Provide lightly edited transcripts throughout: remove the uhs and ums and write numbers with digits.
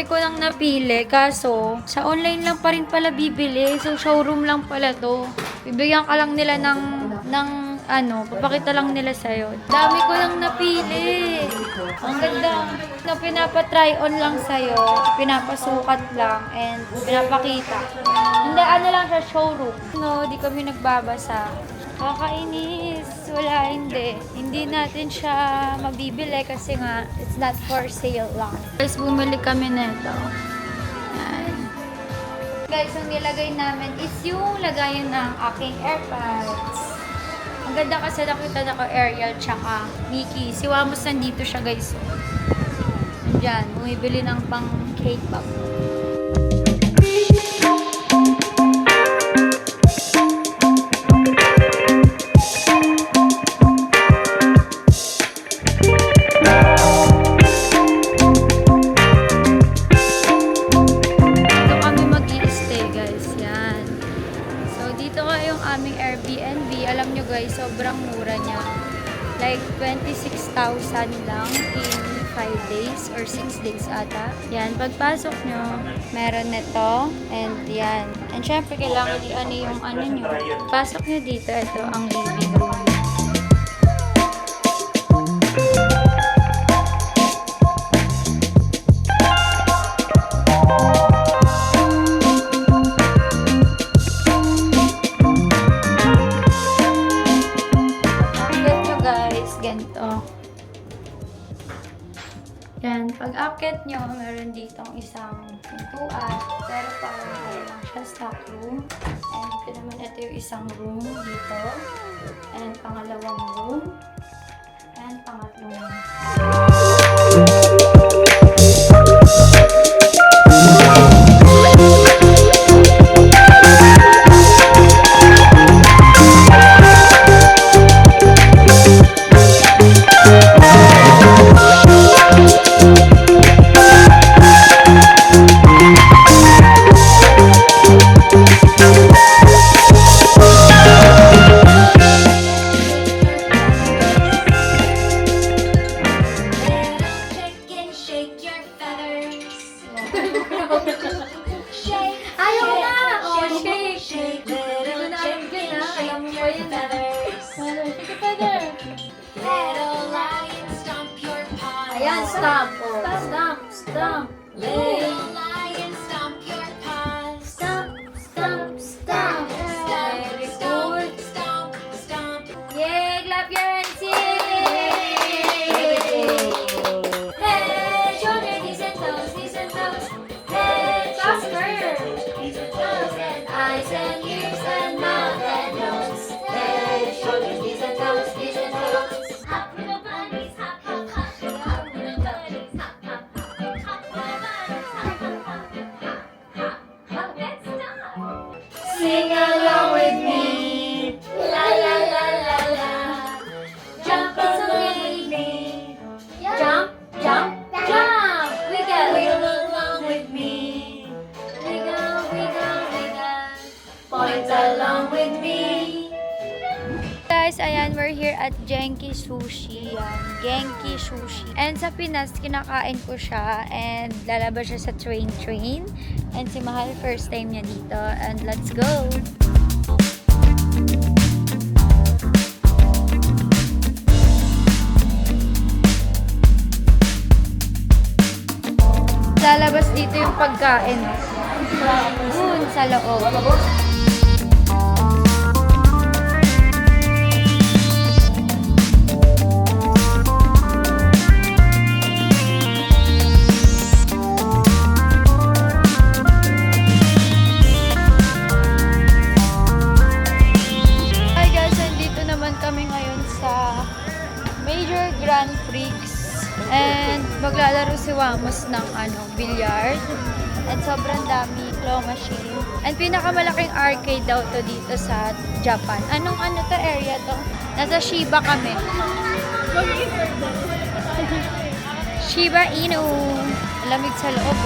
dami ko nang napili, kaso sa online lang pa rin pala bibili. So, showroom lang pala to. Bibigyan ka lang nila ng papakita lang nila sa'yo. Dami ko nang napili. Ang ganda. Na pinapa-try on lang sa'yo, pinapasukat lang, and pinapakita. Hindi, lang siya, showroom. No, di kami nagbabasa. Kakainis. Wala, hindi. Hindi natin siya mabibili kasi nga, it's not for sale lang. Guys, bumili kami nito. Yan. Guys, ang nilagay namin is yung lagayan ng aking AirPods. Ang ganda kasi nakita na ko Ariel tsaka Mickey. Si Wamos nandito siya, guys. Diyan, bumibili ng pang K-pop. Alam nyo guys, sobrang mura niya. Like 26,000 lang in 5 days or 6 days ata. Yan, pagpasok nyo, meron nito. And yan. And syempre, kailangan yung nyo. Pasok nyo dito, ito ang living room. Ganito. Yan. Pag-akit nyo, meron ditong isang pintuan. Pero parang lang siya stock room. And ito naman, ito yung isang room dito. And pangalawang room. And pangatlong room. Ayan, stomp. Stomp, stomp. Little lion, stomp your paws. Stomp, stomp, stomp. Very good. Stomp, stomp. Yay, clap your hands. Yay! Hey, shoulder, knees and toes, knees and toes. Hey, Oscar. Nose and eyes and ears and mouth and nose. Hey, shoulders, knees and toes, knees and toes. Hop, little bunnies, hop, hop, hop. Sing along with me, la la la la la. Jump along with me, jump, jump, jump. Wiggle along with me, wiggle, wiggle, wiggle. Point along with me. Guys, ayan, we're here at Genki Sushi. Yan, Genki Sushi. And sa Pinas, kinakain ko siya and lalabas siya sa train. And si Mahal, first time niya dito. And let's go! Lalabas dito yung pagkain. Dun sa loob. Grand Prix and maglalaro si Wamos ng billiard and sobrang dami claw machine and pinakamalaking arcade daw to dito sa Japan. Anong to area to? Nasa Shiba kami. Shiba Inu. Lamig sa loob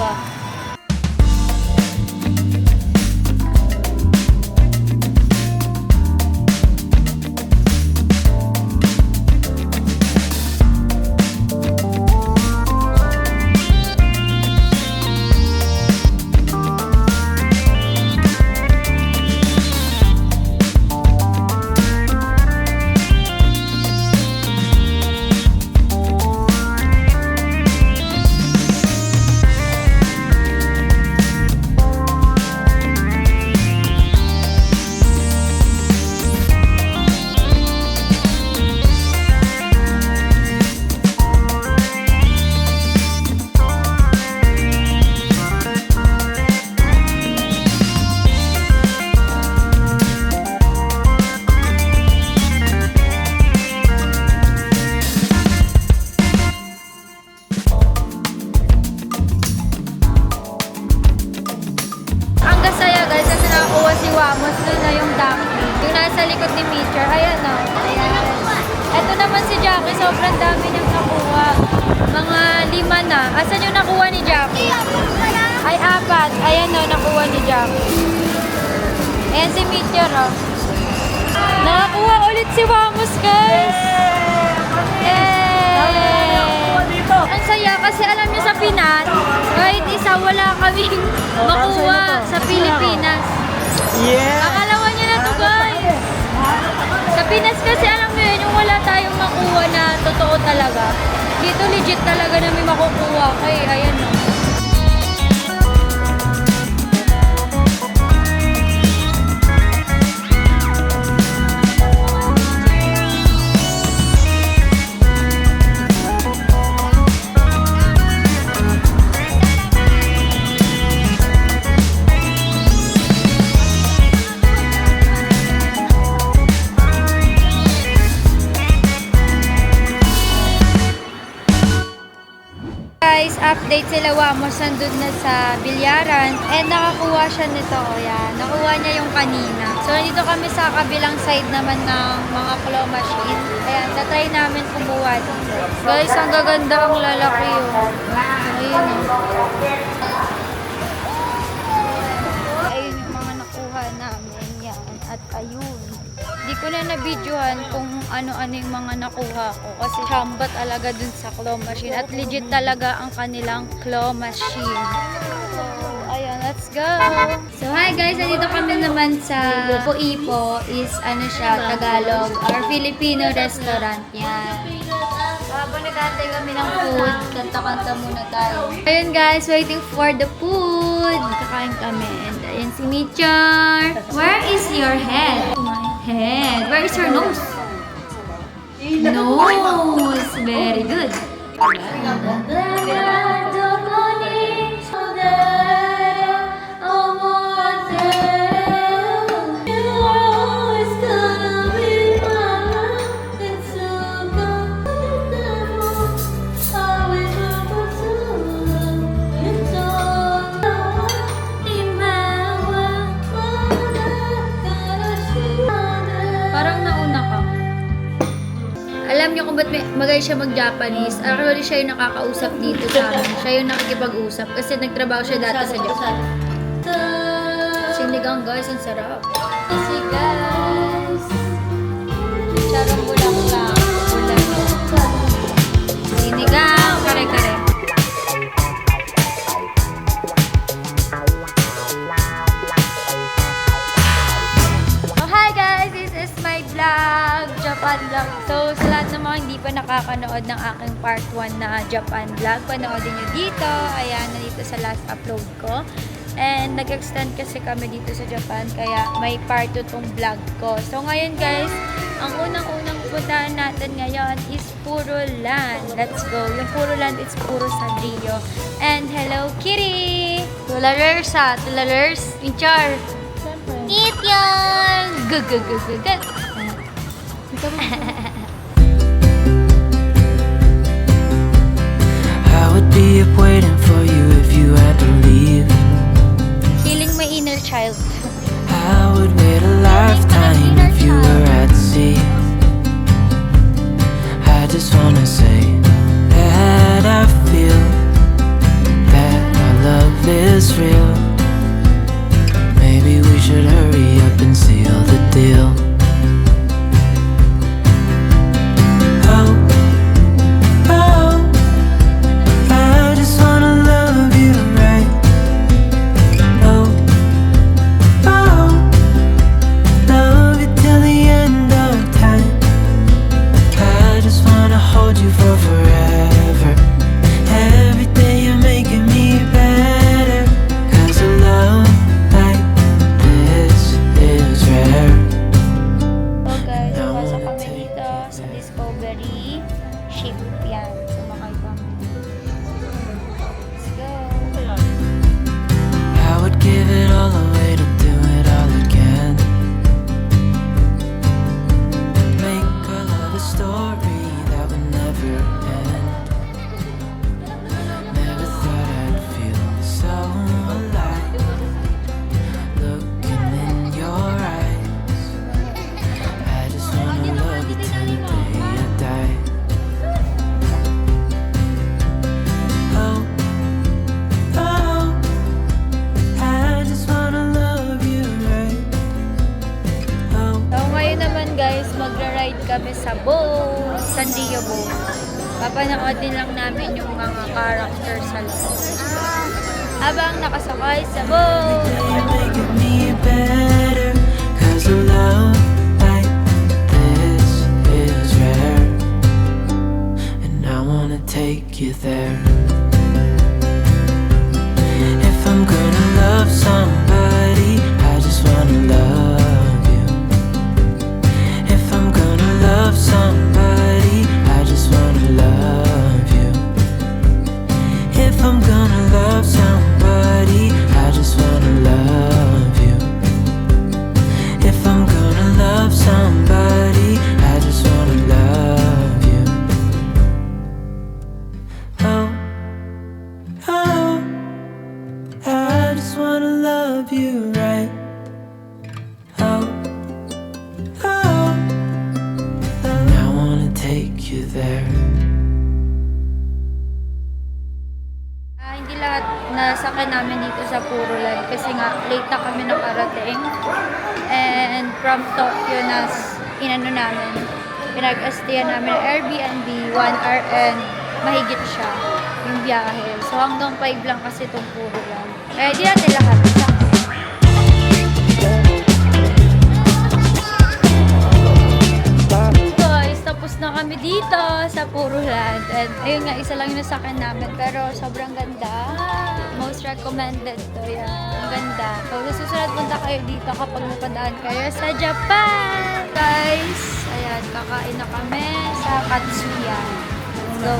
nasa likod ni Mitcher. Ayan o. Ayan. Ito naman si Jackie. Sobrang dami niyang nakuha. Mga 5 na. Asan yung nakuha ni Jackie? Ay, 4. Ayan o, nakuha ni Jackie. Ayan si Mitcher o. Nakakuha ulit si Wamos, guys. Ang saya kasi alam niyo sa Pinas, kahit isa wala kaming makuha sa Pilipinas. Akalawa niyo na to, guys. Sa Pinas kasi alam niyo yun, yung wala tayong makuha na totoo talaga. Dito legit talaga na may makukuha. Kaya ayan o. Guys, update sila Wamos nandun na sa bilyaran and nakakuha siya nito. O yan, nakuha niya yung kanina. So, nandito kami sa kabilang side naman ng mga claw machine. Ayan, tatry namin kumuha dito. Guys, ang gaganda, ang lalaki yun. Ayun o. Ayun yung mga nakuha namin. Yan, at ayun. Di ko na na-videohan kung ano-ano yung mga nakuha ko kasi chamba talaga dun sa claw machine at legit talaga ang kanilang claw machine. So, ayan, let's go! So, hi guys! Nandito kami naman sa Ipo is ano siya, Tagalog or Filipino restaurant. Yan. Habang nag-aantay kami ng food, kanta-kanta muna tayo. Ayun guys, waiting for the food. Kakain kami. And ayun si Mitchar. Where is your head? Head. Where is your nose? Nose. Very good. Alam niyo kung ba't magay siya mag-Japanese? Actually, siya yung nakakausap dito sa amin. Siya yung nakikipag-usap kasi nagtrabaho siya dati sa Japan. Sinigang guys, ang sarap. Kasi guys, charong bulang-bulang. Sinigang, kare-kare. Oh, hi guys! This is my vlog. Japan vlog. So, sa lahat ng mga hindi pa nakakanood ng aking part 1 na Japan vlog, panoodin nyo dito. Ayan, nandito sa last upload ko. And nag-extend kasi kami dito sa Japan, kaya may part 2 tong vlog ko. So, ngayon guys, ang unang-unang puntahan natin ngayon is Puro Land. Let's go. Yung Puro Land is puro Sagrio. And hello, Kitty! Tulalers ha. Tulalers. Pinchar. Eat yan! Good. I would be up waiting for you if you had to leave. Healing my inner child. I would wait a lifetime if you were at sea. I just wanna say that I feel that our love is real. Maybe we should hurry up and seal the deal. magra-ride kami sa boat, Sanrio Boat. Papanoodin lang namin yung mga characters sa loob. Habang nakasakay sa boat. You're making me better, 'cause a love like this is rare, and I wanna take you there. If I'm gonna love somebody, I just wanna love you. If I'm gonna love somebody, I just wanna love you. If I'm gonna love somebody, I just wanna love you. If I'm gonna love somebody, I just wanna love you. Oh, oh, I just wanna love you right. Oh, oh, and I wanna take you there. Hindi lahat nasakay namin dito sa Puroland kasi nga late na kami nakarating. And from Tokyo inano namin, pinag-astayan namin ng Airbnb 1 hour and mahigit siya yung biyahe. So hanggang 5 lang kasi itong Puroland. Di natin lahat. Guys, tapos na kami dito sa Puroland. And ayun nga, isa lang yung nasakin namin. Pero sobrang ganda. Most recommended to yan. Ang ganda. So, sa susunod punta kayo dito kapag napadaan kayo sa Japan. Guys, ayan, kakain na kami sa Katsuya. Let's go.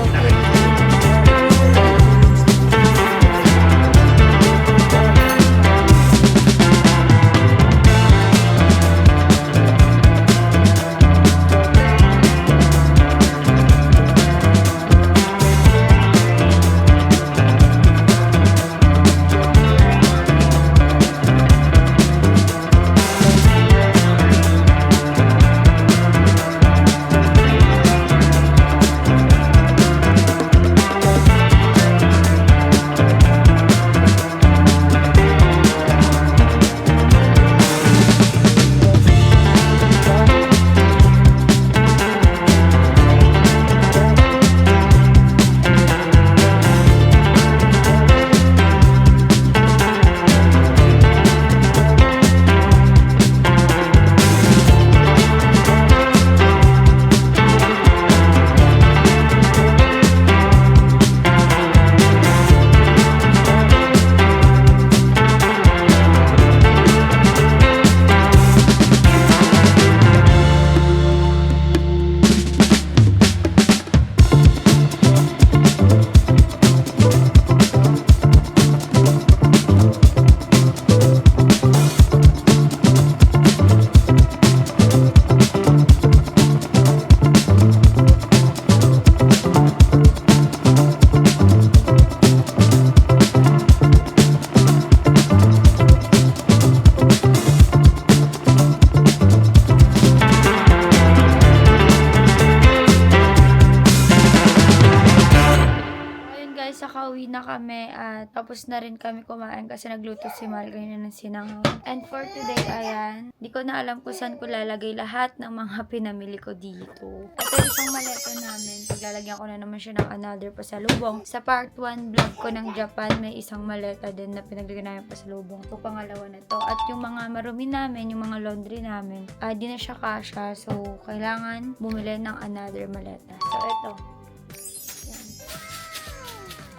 Nakauwi na kami at tapos na rin kami kumain kasi nagluto si Mal kanina ng sinanghaw. And for today, ayan, di ko na alam kung saan ko lalagay lahat ng mga pinamili ko dito. Ito yung isang maleta namin. Paglalagyan ko na naman siya ng another pasalubong. Sa part 1 vlog ko ng Japan, may isang maleta din na pinaglagyan namin pasalubong. Ito pangalawa na to. At yung mga marumi namin, yung mga laundry namin, di na siya kasha. So, kailangan bumili ng another maleta. So, ito.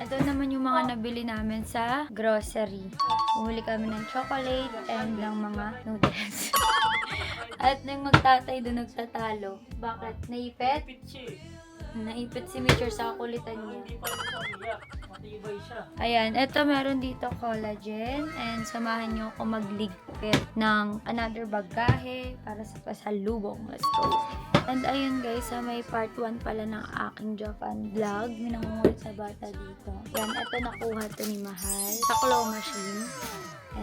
Ito naman yung mga nabili namin sa grocery. Bumili kami ng chocolate and ng mga noodles. At nang magtatay doon nagtatalo. Bakit? Naipit? Naipit si Mitchell sa kulitan niya. Ayan, ito meron dito collagen and samahan nyo ako magligpit ng another bagahe para sa pasalubong. Let's go! And ayun guys, may part 1 pala ng aking Japan vlog. May nangungulit sa bata dito. Yan, ito nakuha to ni Mahal sa claw machine.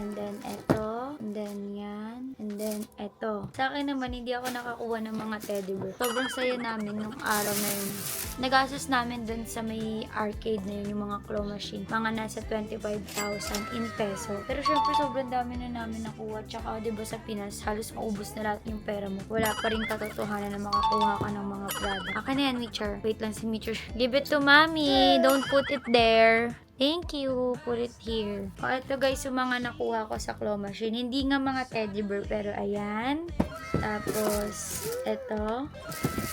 And then, eto. And then, yan. And then, eto. Sa akin naman, hindi ako nakakuha ng mga teddy bear. Sobrang saya namin nung araw na yun. Nagastos namin dun sa may arcade na yun, yung mga claw machine. Mga nasa 25,000 in peso. Pero syempre, sobrang dami na namin nakuha. Tsaka, di ba sa Pinas, halos maubos na lahat yung pera mo. Wala pa rin katotohanan na makakuha ka ng mga product. Akin na yan, Mitcher. Wait lang si Mitcher. Give it to mommy. Don't put it there. Thank you. Put it here. O, ito guys, yung mga nakuha ko sa claw machine. Hindi nga mga teddy bear, pero ayan. Tapos, ito.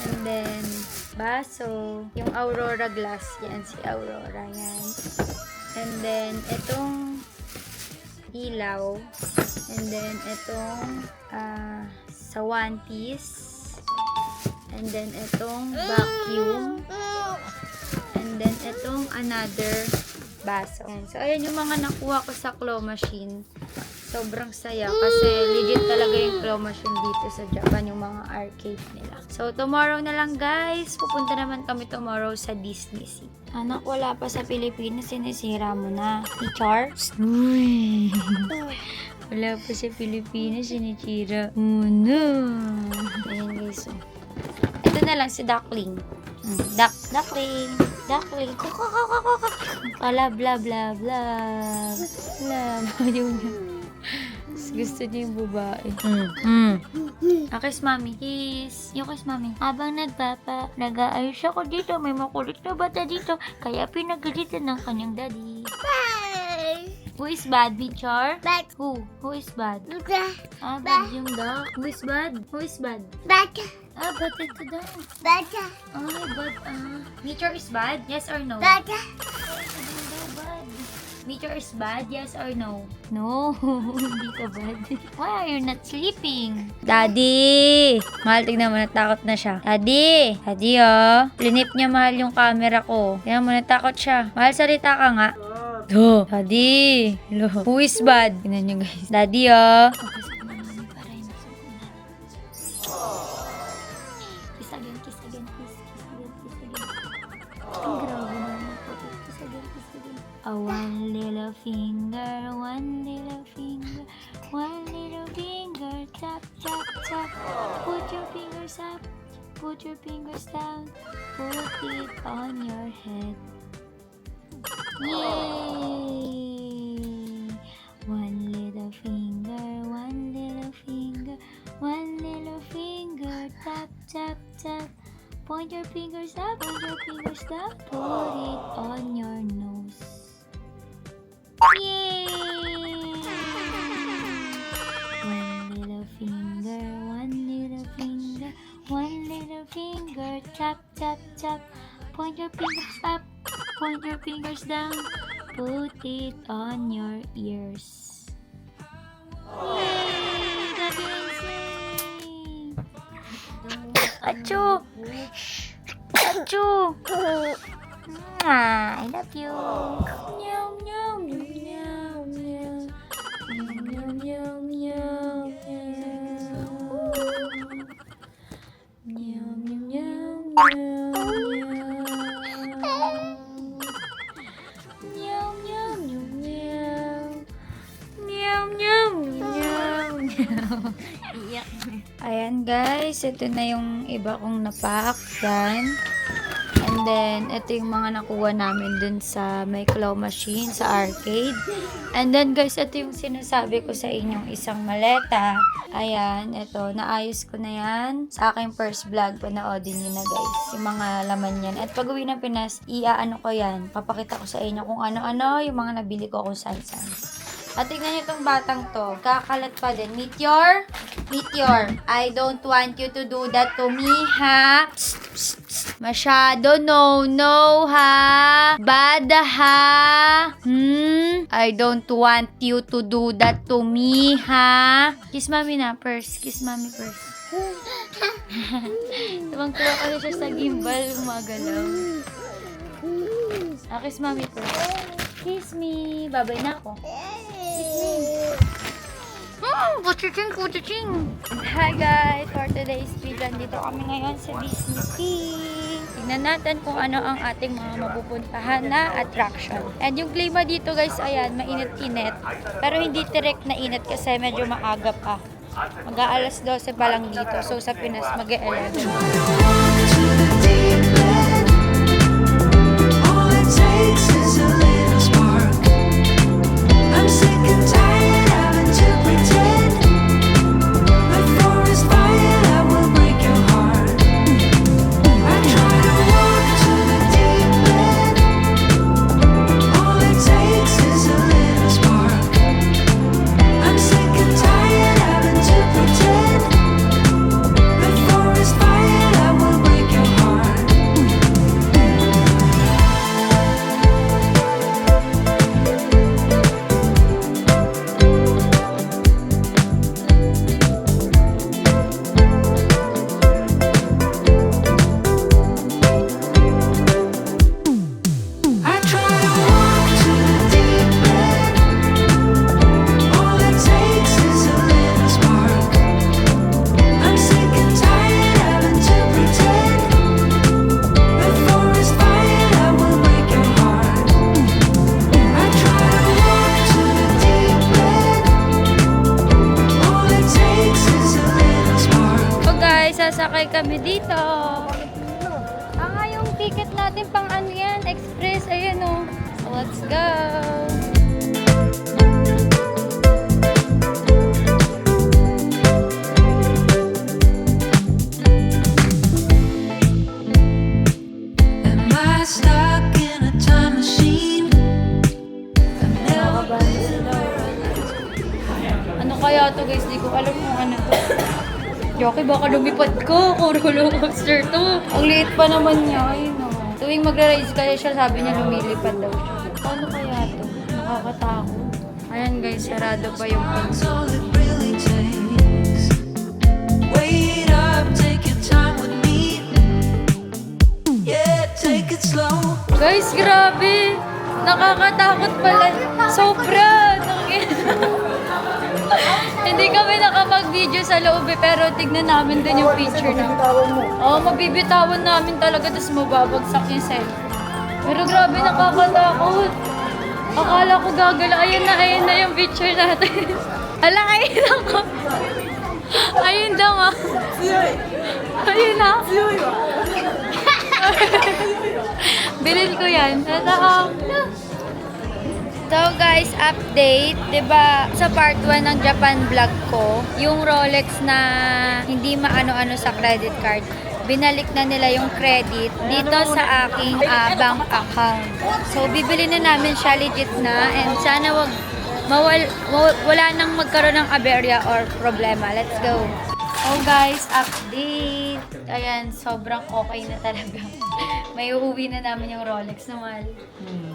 And then, baso. Yung Aurora glass. Yan, si Aurora. Yan. And then, itong ilaw. And then, itong sawantis. And then, itong vacuum. And then, itong another baso. So, ayan yung mga nakuha ko sa claw machine. Sobrang saya kasi legit talaga yung claw machine dito sa Japan, yung mga arcade nila. So, tomorrow na lang guys. Pupunta naman kami tomorrow sa Disney Sea. Anak, wala pa sa Pilipinas. Sinisira mo na. I-char? Uy! Wala pa sa Pilipinas. Sinisira mo na. Ayan guys. So. Ito na lang si Duckling. Duckling. Duckling. Pala bla bla bla. Ayaw niya. Gusto niya yung babae. Kiss mami. Kiss. Yung kiss mami. Habang nag-aayos ako dito, may makulit na bata dito. Kaya pinagalitan ng kanyang daddy. Who is bad, Mitchar? Bad. Who is bad? Bad. Bad yung duck. Who is bad? Who is bad? Bad. Bad ito daw. Bad. Ay, bad Mitchar is bad? Yes or no? Bad. Mitchar is bad? Yes or no? No, hindi ka bad. Why are you not sleeping? Daddy! Mahal, tignan mo, natakot na siya. Daddy! Daddy, oh. Linip niya, mahal, yung camera ko. Tignan mo, natakot siya. Mahal, salita ka nga. Oh, Daddy! Hello. Who is bad? Tignan niyo, guys. Daddy, oh. Kiss again, kiss again, kiss again, kiss again. Ang grabe naman po. Kiss again, kiss again. One little finger, one little finger, one little finger, tap, tap, tap. Put your fingers up, put your fingers down, put it on your head. Yay! One little finger, one little finger, one little finger, tap, tap, tap. Point your fingers up, point your fingers down, put it on your nose. Yay! One little finger, one little finger, one little finger, tap, tap, tap. Point your fingers up, point your fingers down, put it on your ears. Yay! That's amazing! Achoo! Achoo! I love you. Meow, meow, meow, meow. Meow, meow, meow, meow. Meow, meow, meow, meow. Meow, meow, meow, meow. Meow, meow, meow, meow. Iyak. Ayan guys, ito na yung iba kong napack. Yan. And then, ito yung mga nakuha namin dun sa may claw machine sa arcade. And then, guys, ito yung sinasabi ko sa inyong isang maleta. Ayan, ito. Naayos ko na yan. Sa aking first vlog, panoodin nyo na, guys. Yung mga laman yan. At pag uwi ng Pinas, iaano ko yan. Papakita ko sa inyo kung ano-ano yung mga nabili ko kung saan-saan. At tingnan nyo itong batang to. Kakalat pa din. Meteor? Meteor. I don't want you to do that to me, ha? Psst, psst, psst. Masyado, no, ha? Bad, ha? I don't want you to do that to me, ha? Kiss mami na, first. Kiss mami first. Tumang-tuwa kasi siya sa gimbal, umagalaw. Kiss mami first. Kiss me. Babay na ako. Kiss me. Kuchiching, kuchiching. Hi guys, for today's video, dito kami ngayon sa Disney Sea. tingnan natin kung ano ang ating mga mapupuntahan na attraction. And yung klima dito guys, ayan, mainit-init. Pero hindi direct na init kasi medyo maaga pa. Mag-aalas 12 pa lang dito. So sa Pinas, mag-11. All it takes is a little spark. I'm sick and tired having to pretend. The forest fire that will break your heart. I try to walk to the deep end. All it takes is a little spark. I'm sick and tired having to pretend. The forest fire that will break your heart. I try to walk to the deep end. All it takes is a little spark. I'm sick and tired having to pretend. The forest fire that will break your heart. I try to walk to the deep end. All it takes is a little spark. So guys, sasakay kami dito. Yung ticket natin pang ano yan, express, ayan o. So let's go! Am I stuck in a time machine? I've never Ano kaya to guys? Di ko alam kung ano to. Joke, baka lumipad ko. Kuro roller coaster to. Ang liit pa naman niya. Ayun o. Tuwing magra-race kaya siya, sabi niya lumilipad daw siya. Paano kaya to? Nakakatakot. Ayan guys, sarado pa yung That's pinto. all it really takes. Wait up, take your time with me. Yeah, take it slow. Guys, grabe! Nakakatakot pala. Sobra! Hindi kami nakapag-video sa loob eh, pero tignan namin din yung picture na. Oo, mabibitawan namin talaga, tapos mababagsak yung cellphone. Pero grabe, nakakatakot. Akala ko gagala. Ayan na yung picture natin. Hala, ayun ako. Ayun daw ah. Ayun na. Bilhin ko yan. Ito ako. So guys, update, 'di ba? Sa part 1 ng Japan vlog ko, yung Rolex na hindi maano-ano sa credit card, binalik na nila yung credit dito sa aking bank account. So bibili na namin siya legit na, and sana wala nang magkaroon ng aberya or problema. Let's go. Oh guys, update. Ayan, sobrang okay na talaga. May uuwi na namin yung Rolex na mahal.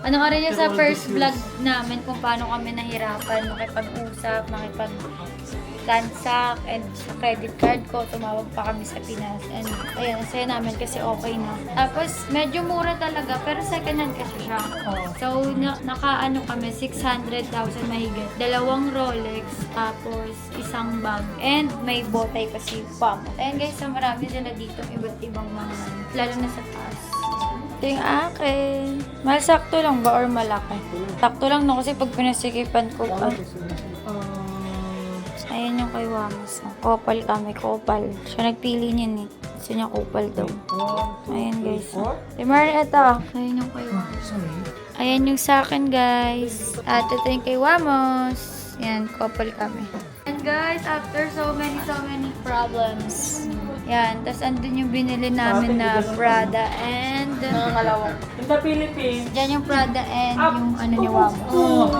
Ano ka rin yung sa first vlog namin kung paano kami nahirapan makipag-usap, makipag-transact, and sa credit card ko, tumawag pa kami sa Pinas. And ayan, saya namin kasi okay na. Tapos, medyo mura talaga, pero second hand kasi siya. So, nakaano kami, 600,000 mahigit. 2 Rolex, tapos isang bag, and may botay pa si Pam. Ayan guys, so marami sila dito, iba't ibang mga, lalo na sa taas. Ito yung akin. Masakto lang ba or malaki? Sakto lang no, kasi pag pinasikipan ko pa. Ayan yung kay Wamos. Kopal kami, kopal. Siya nagpili niyan eh. Gusto niya kopal daw. Ayan guys. Timar, ito. Ayan yung kay Wamos. Ayan yung sa akin guys. At ito yung kay Wamos. Ayan, kopal kami. And guys, after so many problems. Yan, tas andun yung binili namin na Prada and Sa Philippines. dyan yung Prada and yung ano ni Wamo.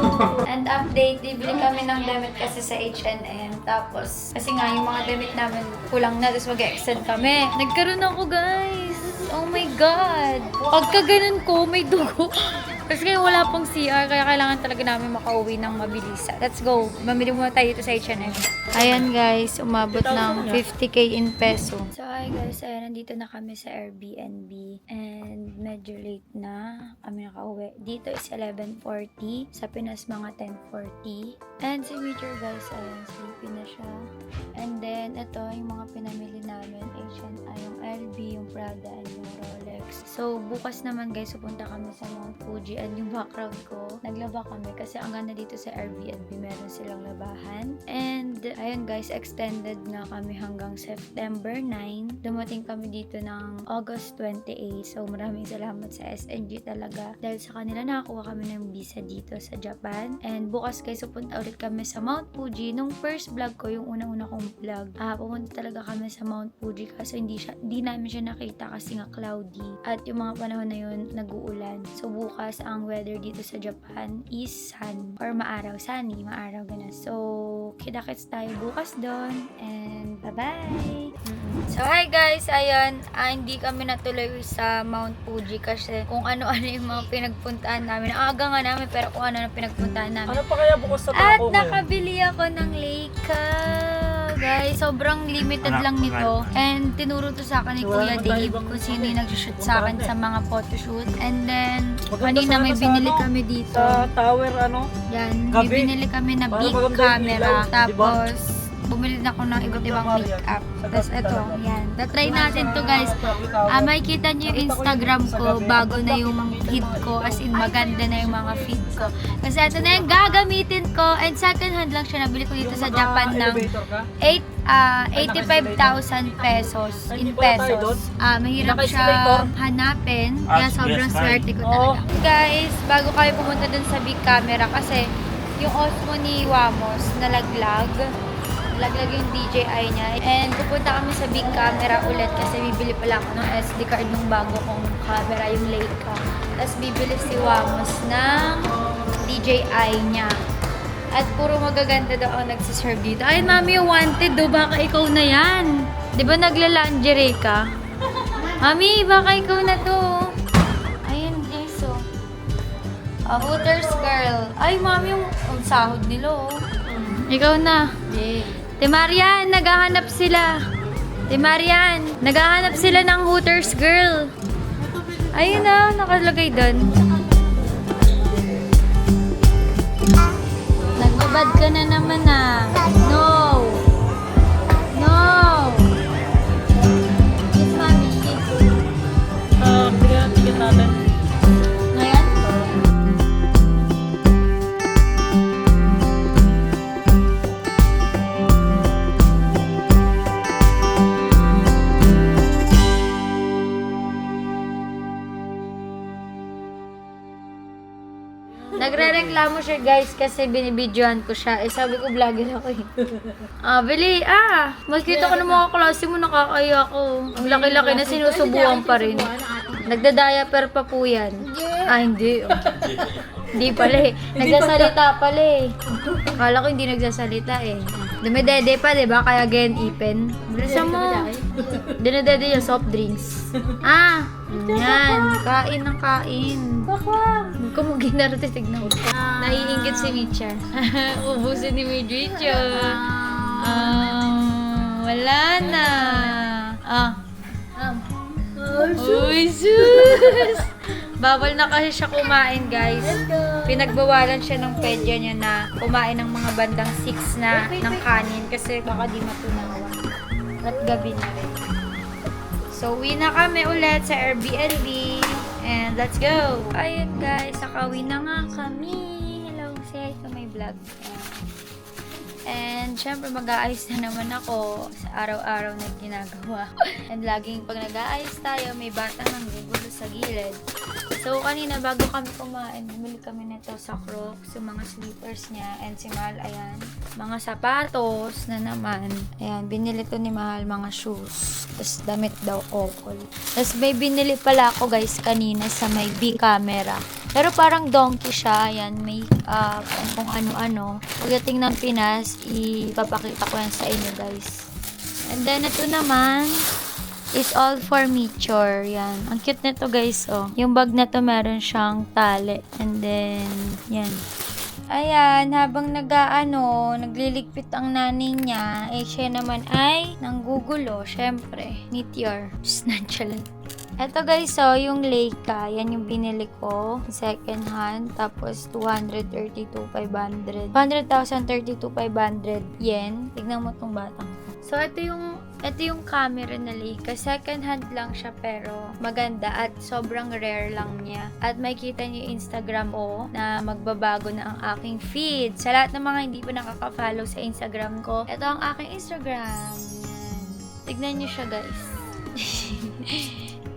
And update, bibili kami ng damit kasi sa H&M. Tapos, kasi nga yung mga damit namin kulang na, tapos mag-extend kami. Nagkaroon ako guys. Oh my God. Pagka ganun ko, may dugo. Kasi kaya wala pang CR, kaya kailangan talaga namin makauwi ng mabilis. Let's go. Mamili muna tayo dito sa H&M. Ayan guys, umabot ng 50k in peso. So hi guys, ayan, nandito na kami sa Airbnb. And medyo late na kami nakauwi. Dito is 11:40. Sa Pinas mga 10:40. And si Witcher guys, ayan, sleepy na siya. And then, ito yung mga pinamili namin. H&M, yung LV, yung Prada, and yung Rolex. So, bukas naman guys, pupunta kami sa Mount Fuji and yung background ko, naglaba kami kasi ang ganda dito sa Airbnb, meron silang labahan. And, ayun guys, extended na kami hanggang September 9. Dumating kami dito ng August 28. So, maraming salamat sa SNG talaga. Dahil sa kanila, nakakuha kami ng visa dito sa Japan. And bukas guys, pupunta ulit kami sa Mount Fuji. Nung first vlog ko, yung unang-una kong vlog, pumunta talaga kami sa Mount Fuji kasi hindi namin siya nakita kasi nga cloudy. At yung mga panahon na yun, nag-uulan. So, bukas ang weather dito sa Japan is sun or maaraw. Sunny, maaraw, ganun. So, kita-kits tayo bukas doon. And, bye-bye! So, hi guys! Ayun, hindi kami natuloy sa Mount Fuji kasi kung ano-ano yung mga pinagpuntaan namin. Ang aga nga namin, pero kung ano ang pinagpuntaan namin. Ano pa kaya bukas sa At tako ngayon? nakabili ako ng Leica. Guys, sobrang limited lang nito. And tinuro to sa akin ni Kuya Dave kung sino yung nag-shoot sa akin sa mga photoshoot. And then, kanina may binili kami dito. Sa tower, ano? Yan, may Gabi. binili kami na Para big maganda yung camera. ilaw, di ba? Tapos, bumili na ako ng iba't ibang makeup. Tapos ito, yan. Tatry natin to guys. Makikita niyo yung Instagram ko bago na yung feed ko. As in, maganda na yung mga feed ko. Kasi ito na yung gagamitin ko. And second hand lang siya. Nabili ko dito sa Japan ng 85,000 pesos in pesos. Mahirap siya hanapin. Kaya sobrang swerte ko talaga. Guys, bago kayo pumunta dun sa big camera kasi yung Osmo ni Wamos nalaglag yung DJI niya. And pupunta kami sa big camera ulit kasi bibili pala ako ng SD card ng bago kong camera, yung Leica. Tapos bibili si Wamos ng DJI niya. At puro magaganda daw ang nagsiserve dito. Ay, mami, wanted do. Baka ikaw na yan. Di ba nagla-lingerie ka? Mami, baka ikaw na to. Ayun, guys, oh. Hooters girl. Ay, mami, yung sahod nila, oh. Ikaw na. Te Marian, naghahanap sila. Te Marian, naghahanap sila ng Hooters girl. Ayun na, nakalagay doon. Nagbabad ka na naman ah. No. No. Kiss mami, kiss. Tingnan natin. Ngayon? Nagre-reklamo siya guys kasi binibidyohan ko siya. Sabi ko vlogger ako eh. Bili, makikita ko ng mga klase mo, nakakaya ako. Ang laki-laki na sinusubuan pa rin. Nagda-diaper pa po yan. Hindi. Hindi pala eh. Nagsasalita pala eh. Akala ko hindi nagsasalita eh. Dumedede pa, diba? Kaya gen ipen. Bilisan mo. Dinedede yung soft drinks. Yan. Kain ng kain. Huwag ka mo ginarate, tignan mo. Naiingit si Micha. Ubusin ni Micha. Wala na. Uy, sus! Bawal na kasi siya kumain, guys. Pinagbawalan siya ng pedya niya na kumain ng mga bandang 6 na ng kanin kasi baka di matunawan. At gabi na rin. So, uwi na kami ulit sa Airbnb. And let's go! Ayun guys, nakauwi na nga kami. Hello, say hi to my vlog. And syempre mag-aayos na naman ako sa araw-araw na ginagawa. And laging pag nag-aayos tayo, may batang nanggugulo sa gilid. So kanina bago kami kumain, bumili kami nito sa Crocs, yung mga slippers niya. And si Mahal, ayan, mga sapatos na naman. Ayan, binili to ni Mahal, mga shoes. Tapos damit daw, okol. Tapos may binili pala ako guys kanina sa may big camera. Pero parang donkey siya. Ayan, may kung ano-ano. Pagdating ng Pinas, ipapakita ko yan sa inyo guys. And then ito naman is all for Michor. Yan. Ang cute nito guys, oh. Yung bag na to meron siyang tali. And then, yan. Ayan, habang nagliligpit ang nanay niya, siya naman ay nanggugulo, syempre. Meteor. Nonchalant. Eto guys, so yung Leica, yan yung binili ko, second hand, tapos 232,500 yen. Tignan mo tong batang ko. So ito yung Ito yung camera na Leica. Second hand lang siya pero maganda at sobrang rare lang niya. At makikita niyo yung Instagram ko na magbabago na ang aking feed. Sa lahat ng mga hindi pa nakaka-follow sa Instagram ko, ito ang aking Instagram. Yan. Tignan niyo siya guys.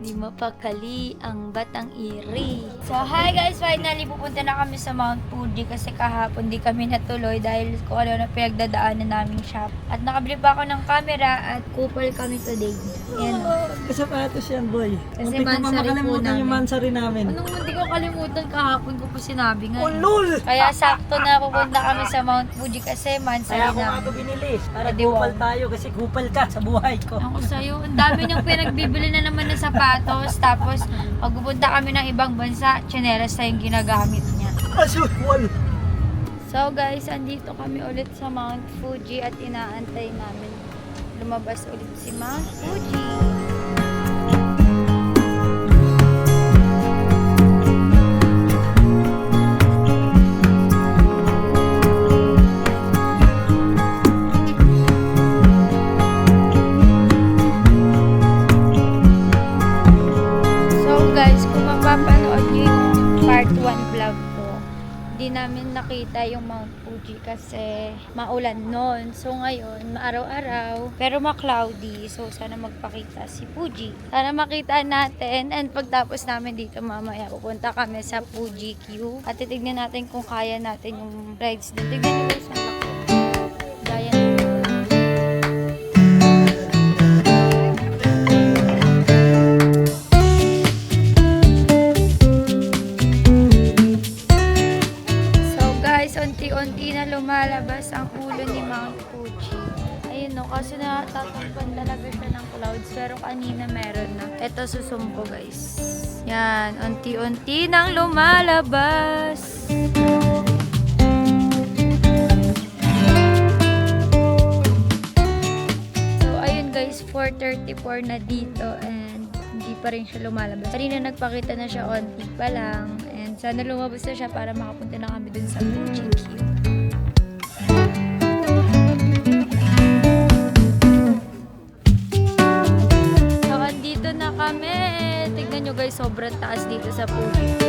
Di mapakali ang batang iri. So, hi guys! Finally, pupunta na kami sa Mount Fuji kasi kahapon di kami natuloy dahil kung ano na pinagdadaanan naming shop. At nakabili pa ako ng camera at kupal kami today. Yan o. Kasapatos yan, boy. Kasi Muntik ko pa mansari po makalimutan yung namin. mansari namin. Anong hindi ko kalimutan kahapon ko pa sinabi nga. Oh, lol! Kaya sakto na pupunta kami sa Mount Fuji kasi mansari Kaya ako nga namin. ito binili. Para Edi, kupal wow. tayo kasi kupal ka sa buhay ko. Ako sa'yo, ang dami niyang pinagbibili na naman ng sapatos. Tapos, pag pupunta kami ng ibang bansa, tsinelas na yung ginagamit niya. Aswal! So guys, andito kami ulit sa Mount Fuji at inaantay namin lumabas ulit si Mount Fuji. So guys, kung mapapanood nyo yung part 1 vlog ko, di namin nakita yung Mount Fuji kasi maulan noon. So ngayon, maaraw-araw, pero ma-cloudy. So sana magpakita si Fuji. Sana makita natin and pagtapos namin dito mamaya, pupunta kami sa Fuji Q at titignan natin kung kaya natin yung rides doon. Tignan nyo guys, ang laki. Gaya nito. Unti-unti na lumalabas ang ulo ni Mount Fuji. Ayun no, kasi natatakpan talaga siya ng clouds. Pero kanina meron na. Ito susumpo guys. Yan, unti-unti nang lumalabas. So ayun guys, 4:34 na dito and hindi pa rin siya lumalabas. Kanina nagpakita na siya onti pa lang. Sana lumabas na siya para makapunta na kami dun sa Fuji Q. So, andito na kami. Tignan nyo guys, sobrang taas dito sa Fuji Q.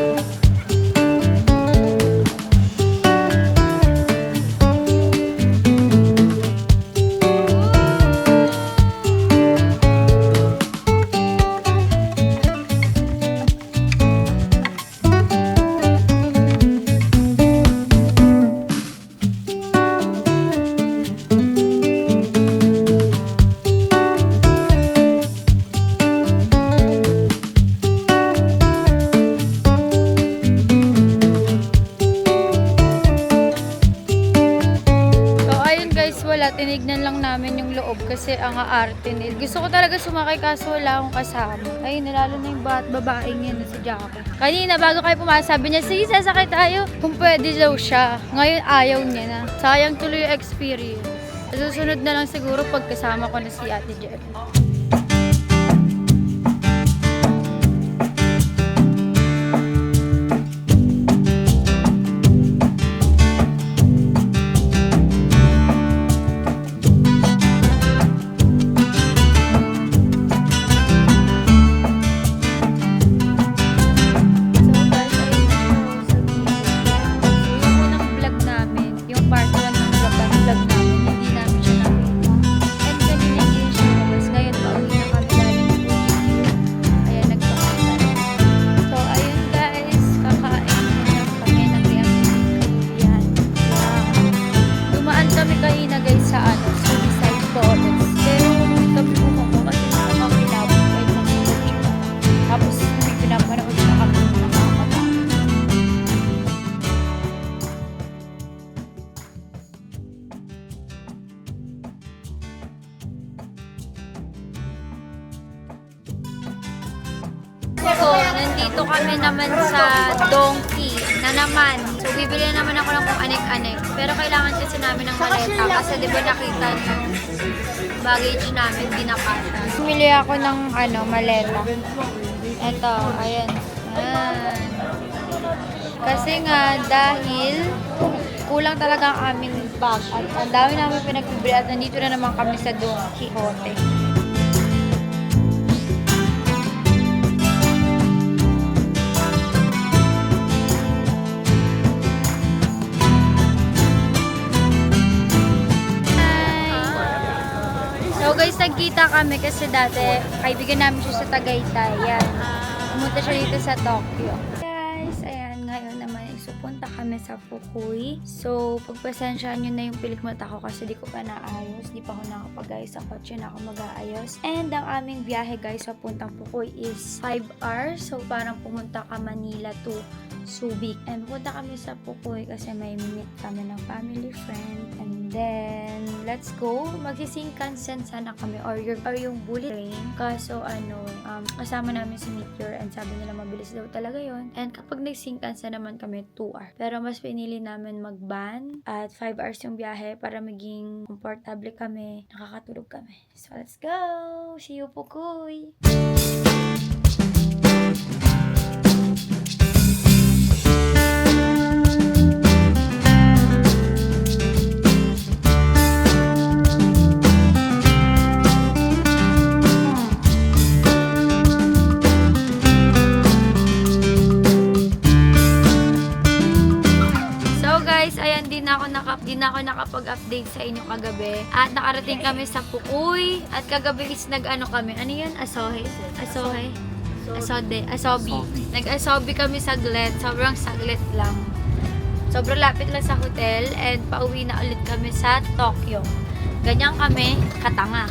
Tinignan lang namin yung loob kasi ang aarte nila. Gusto ko talaga sumakay kaso wala akong kasama. Ayun, lalo na yung babaeng yan si Jackie. Kanina bago kayo pumasok, sabi niya, sige sasakay tayo. Kung pwede daw siya. Ngayon ayaw niya na. Sayang tuloy yung experience. Susunod na lang siguro pag kasama ko na si Ate Jen. So, nandito kami naman sa Donkey na naman. So, bibili naman ako ng kung anek-anek. Pero kailangan kasi namin ng maleta kasi di ba nakita yung baggage namin, di nakasya. Bumili ako ng maleta. Ito, ayan. Ayan. Kasi nga, dahil kulang talaga ang aming bag. At ang dami namin pinagbibili at nandito na naman kami sa Don Quixote. pumunta kami kasi dati kaibigan namin siya sa Tagaytay. Yan. Pumunta siya dito sa Tokyo. Guys, ayan, ngayon naman punta kami sa Fukui. So, pagpasensyaan nyo na yung pilik mata ko kasi di ko pa naayos. Di pa ako nakapag-ayos sa kotse na ako mag-aayos. And ang aming biyahe guys, papuntang Fukui is 5 hours. So, parang pumunta ka Manila to Subic. And punta kami sa Fukui kasi may meet kami ng family friend. And then, let's go. Magsisingkansen sana kami or yung bullet train. Kaso, kasama namin si Meteor and sabi nila mabilis daw talaga yon. And kapag nagsingkansen naman kami, 2 hours. Pero mas pinili namin mag-van at 5 hours yung biyahe para maging komportable kami, nakakatulog kami. So, let's go! See you, Fukui! Di na ako nakapag-update sa inyo kagabi. At nakarating kami sa Fukui. At kagabi is nag-ano kami. Ano yun? Asobi. Nag-asobi kami saglit. Sobrang saglit lang. Sobrang lapit lang sa hotel. And pauwi na ulit kami sa Tokyo. Ganyan kami, katanga.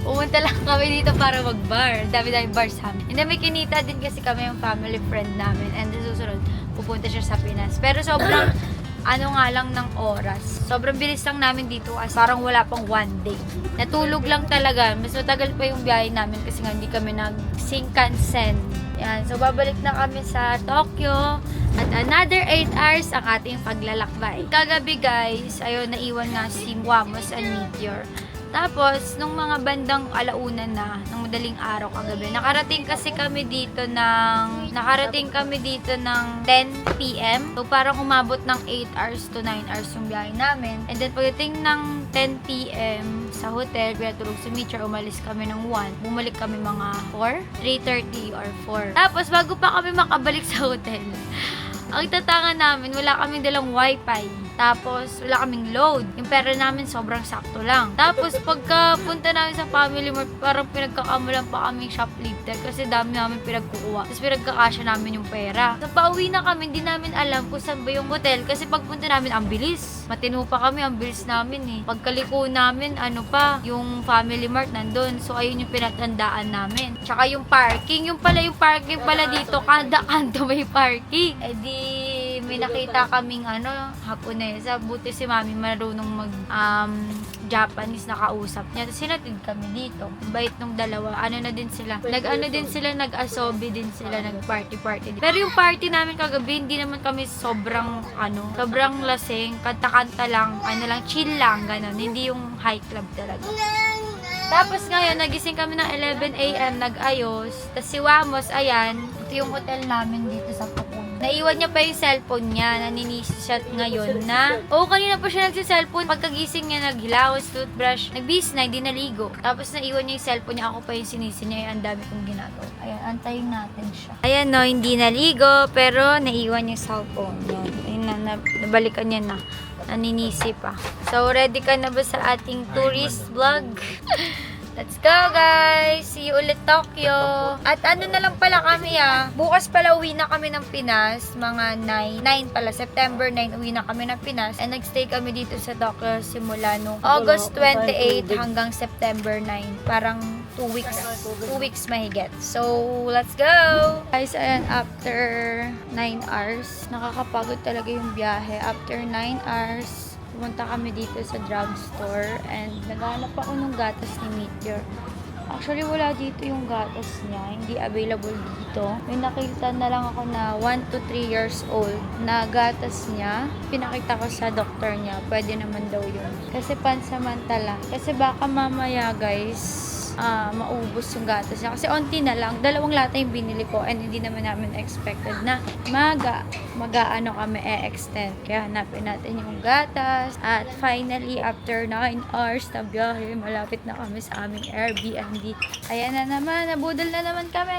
Pumunta lang kami dito para mag-bar. Dami-dami bar sa amin. And then may kinita din kasi kami yung family friend namin. And susunod, pupunta siya sa Pinas. Pero sobrang nga lang ng oras. Sobrang bilis lang namin dito kasi parang wala pang 1 day. Natulog lang talaga. Mas matagal pa yung biyahe namin kasi nga hindi kami nag-Shinkansen. Yan. So, babalik na kami sa Tokyo. At another 8 hours ang ating paglalakbay. Kagabi guys, ayun, naiwan nga si Wamos and Meteor. Tapos, nung mga bandang alauna na, ng madaling araw kagabi, nakarating kami dito ng 10 p.m. So, parang umabot ng 8 hours to 9 hours yung biyahe namin. And then, pagdating ng 10 p.m. sa hotel, pinatulog si Mitchell, umalis kami ng 1. Bumalik kami mga 3:30 or 4. Tapos, bago pa kami makabalik sa hotel, ang tatangan namin, wala kaming dalang wifi. Tapos, wala kaming load. Yung pera namin, sobrang sakto lang. Tapos, pagka punta namin sa Family Mart, parang pinagkakamalan pa kaming shoplifter kasi dami namin pinagkukuha. Tapos, pinagkakasya namin yung pera. So, pauwi na kami, hindi namin alam kung saan ba yung hotel kasi pagpunta namin, ang bilis. Matino pa kami, ang bilis namin eh. Pagkaliko namin, yung Family Mart nandun. So, ayun yung pinatandaan namin. Tsaka yung parking. Yung parking pala dito, kanda-kanda may parking. Eh di, may nakita kaming Haponesa. Buti si Mami marunong Japanese na kausap niya. Tapos sinatid kami dito. Bait nung dalawa. Nag-asobi din sila. Nag-party din. Pero yung party namin kagabi, hindi naman kami sobrang lasing. Kanta-kanta lang. Chill lang. Ganon. Hindi yung high club talaga. Tapos ngayon, nagising kami ng 11 a.m. nag-ayos. Tapos si Wamos, ayan. Ito yung hotel namin dito sa Fukui. Naiwan niya pa yung cellphone niya. Naninisi siya ngayon na. Kanina pa siya nagsi-cellphone. Pagkagising niya, naghilawas, toothbrush. Nagbihis na, hindi naligo. Tapos naiwan niya yung cellphone niya. Ako pa yung sinisi niya. Ang dami kong ginagawa. Ayan, antayin natin siya. Ayan no, hindi naligo. Pero naiwan yung cellphone. Ayun na, nabalikan niya na. Naninisi pa. So, ready ka na ba sa ating tourist vlog? Let's go guys! See you ulit Tokyo! At na lang pala kami bukas pala uwi na kami ng Pinas, mga 9 pala, September 9 uwi na kami ng Pinas and nagstay kami dito sa Tokyo simula no August 28 hanggang September 9. Parang 2 weeks mahigit. So, let's go! Guys, ayan, after 9 hours, nakakapagod talaga yung biyahe. After 9 hours, pumunta kami dito sa drugstore and naghanap ako ng gatas ni Meteor. Actually, wala dito yung gatas niya. Hindi available dito. May nakita na lang ako na 1 to 3 years old na gatas niya. Pinakita ko sa doktor niya. Pwede naman daw yun. Kasi pansamantala. Kasi baka mamaya, guys, maubos yung gatas niya. Kasi onti na lang. 2 lata yung binili ko and hindi naman namin expected na kami e-extend. Kaya hanapin natin yung gatas. At finally, after 9 hours na biyahe, malapit na kami sa aming Airbnb. Ayan na naman, nabudol na naman kami.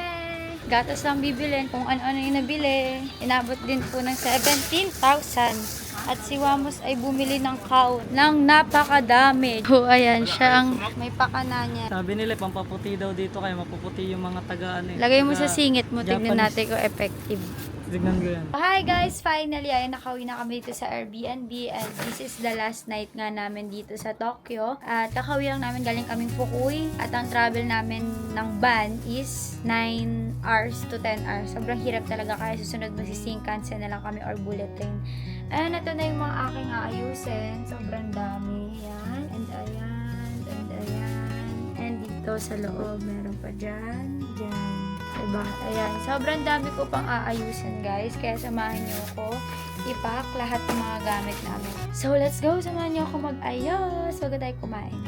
Gatas lang bibilin kung ano-ano yung nabili. Inabot din po ng 17,000. At si Wamos ay bumili ng cow ng napakadami. So, ayan, siya ang may pakana niya. Sabi nila, pampaputi daw dito kaya mapuputi yung mga taga-ano eh. Lagay mo sa taga- singit mo, tignan Japanese. natin kung effective. Tignan ko yan. Hi guys! Finally, ay nakauwi na kami dito sa Airbnb and this is the last night nga namin dito sa Tokyo. At kakauwi lang namin, galing kaming Fukui at ang travel namin ng van is 9 hours to 10 hours. Sobrang hirap talaga kaya susunod mag-Shinkansen na lang kami or bullet train. And ito na yung mga aking aayusin. Sobrang dami. Ayan. And ayan. And ayan. And dito sa loob, meron pa dyan. Dyan. Diba? Ayan. Sobrang dami ko pang aayusin, guys. Kaya samahan niyo ako ipack lahat ng mga gamit namin. So, let's go. Samahan niyo ako mag-ayos. Huwag tayo kumain.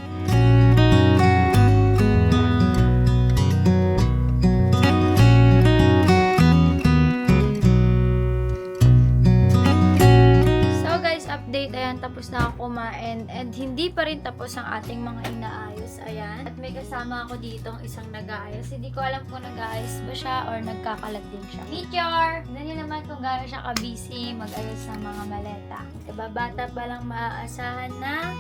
So, guys, update. Ayan, tapos na ako kumain. And hindi pa rin tapos ang ating mga inaayos. Ayan. At may kasama ako dito ang isang nag-aayos. Hindi ko alam kung nag-aayos ba siya or nagkakalat din siya. Meteor! Tignan niyo naman kung gano'n siya ka-busy mag-ayos ng mga maleta. Diba, bata pa lang maaasahan na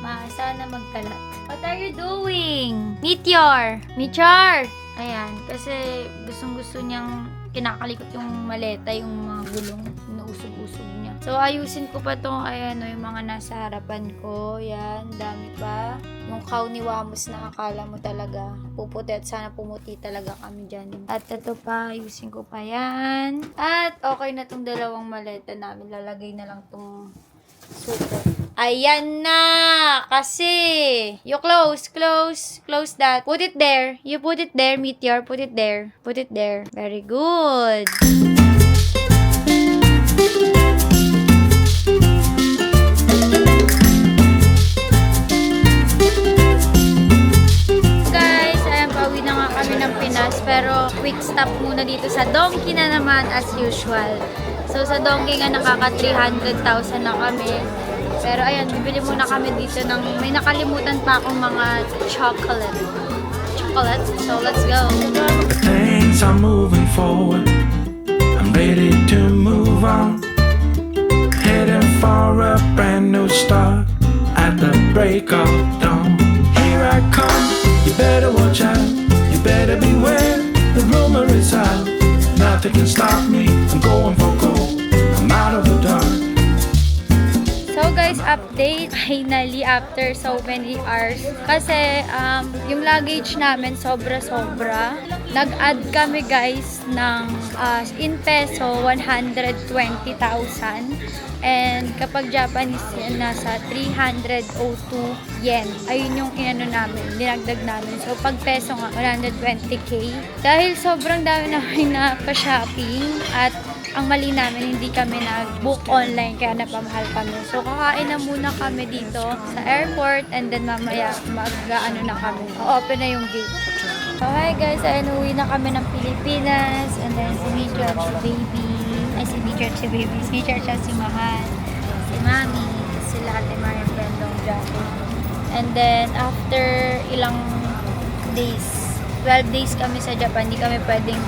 magkalat. What are you doing? Meteor! Meteor! Ayan, kasi gustong-gusto niyang kinakalikot yung maleta, yung mga gulong, inuusog-usog niya. So, ayusin ko pa to, ayan, yung mga nasa harapan ko. Yan, dami pa. Yung cow ni Wamos na akala mo talaga puputi at sana pumuti talaga kami dyan. At ito pa, ayusin ko pa yan. At okay na tong dalawang maleta namin. Lalagay na lang tong super. Ayan na! Kasi, you close that. Put it there. You put it there, Meteor. Put it there. Put it there. Very good. Guys, ayan, pauwi na nga kami ng Pinas. Pero, quick stop muna dito sa Donkey na naman as usual. So, sa Donkey nga nakaka 300,000 na kami. Pero ayan, bibili muna kami dito ng may nakalimutan pa akong mga chocolate. So, let's go. Things are moving forward. I'm ready to move on. Heading for a brand new start at the break of dawn. Here I come. You better watch out. You better beware. The rumor is out. Nothing can stop me. I'm going for gold. I'm out of the dark. So guys, update finally after so many hours. Kasi yung luggage namin sobra-sobra. Nag-add kami guys ng in peso 120,000. And kapag Japanese yan, nasa 302 yen. Ayun yung inano namin, dinagdag namin. So pag peso nga, 120k. Dahil sobrang dami namin na pa-shopping at ang mali namin, hindi kami nag-book online kaya napamahal kami. So, kakain na muna kami dito sa airport and then mamaya mag-ano na kami. Open na yung gate. So, hi guys, ayun, uwi na kami ng Pilipinas and then si Meteor at si Baby. Ay, si Meteor at si Baby. Si Meteor at si Mahal. Si Mami. Sila Ate Maria Brendong Jackie. And then, after ilang days, 12 days kami sa Japan, hindi kami pwedeng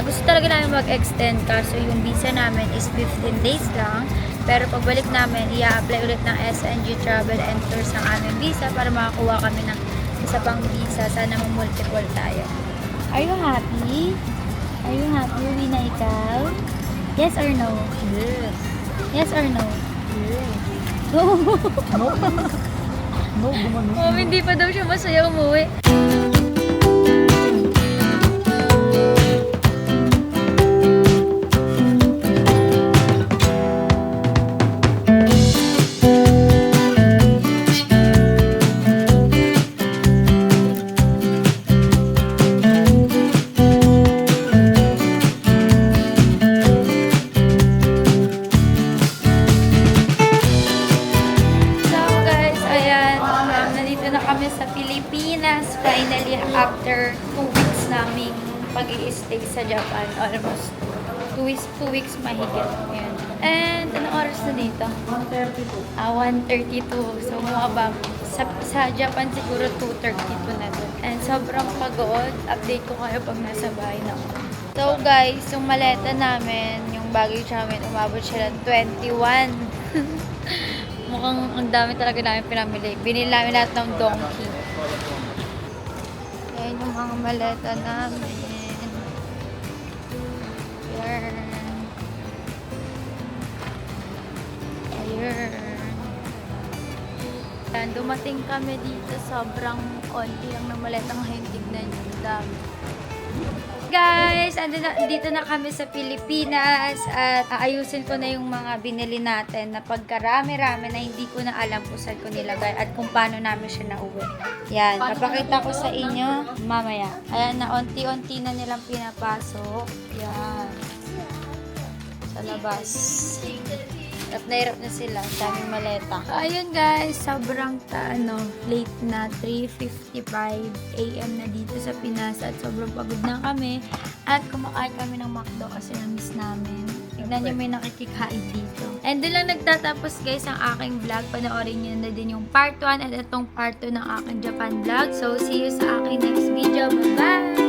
gusto talaga namin mag-extend kaso yung visa namin is 15 days lang. Pero pagbalik namin, i-apply ulit ng SNG Travel and Tours ang aming visa para makakuha kami ng isa pang visa. Sana mag-multiple tayo. Are you happy? Are you happy? Uwi na ikaw? Yes or no? Yes. Yes or no? Yes. Go! No, gumano. Hindi pa daw siya masaya umuwi. Finally, after 2 weeks naming pag-i-stay sa Japan, almost 2 weeks mahigit. Ayan. And anong oras na dito? 132. 1:32. So, mukha sa Japan siguro 2:32 na doon. And sobrang pagod. Update ko kayo pag nasa bahay na ako. So guys, yung maleta namin, yung baggage namin, umabot siya ng 21. Mukhang ang dami talaga namin pinamili. Binili namin lahat ng donkey. Ayan yung mga maleta namin. Ayan. Ayan. Ayan, dumating kami dito. Sobrang konti lang na maletang ngayon. Tignan nyo. Ang dami. Guys, dito na kami sa Pilipinas at aayusin ko na yung mga binili natin na pagkarami-rami na hindi ko na alam kung saan ko nilagay at kung paano namin siya nauwi. Yan, papakita ko sa inyo mamaya. Ayan, na unti-unti na nilang pinapasok. Yan. Sa labas. At nairap na sila. Daming maleta. Ayun guys, sobrang late na. 3:55 AM na dito sa Pinas. At sobrang pagod na kami. At kumakain kami ng McDo kasi na-miss namin. Tignan nyo, may nakikikain dito. And doon lang nagtatapos guys ang aking vlog. Panoorin nyo na din yung part 1 at itong part 2 ng aking Japan vlog. So, see you sa aking next video. Bye-bye!